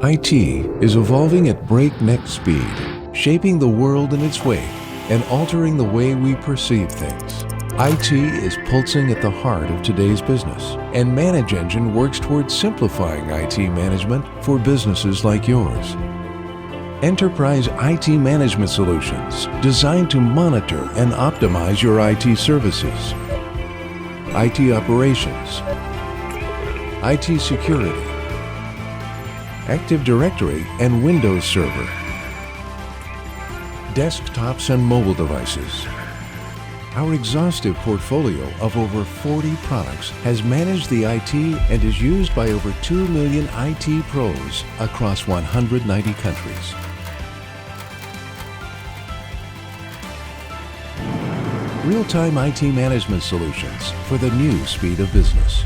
IT is evolving at breakneck speed, shaping the world in its wake and altering the way we perceive things. IT is pulsing at the heart of today's business, and ManageEngine works towards simplifying IT management for businesses like yours. Enterprise IT management solutions designed to monitor and optimize your IT services, IT operations, IT security, Active Directory and Windows Server, desktops and mobile devices. Our exhaustive portfolio of over 40 products has managed the IT and is used by over 2 million IT pros across 190 countries. Real-time IT management solutions for the new speed of business.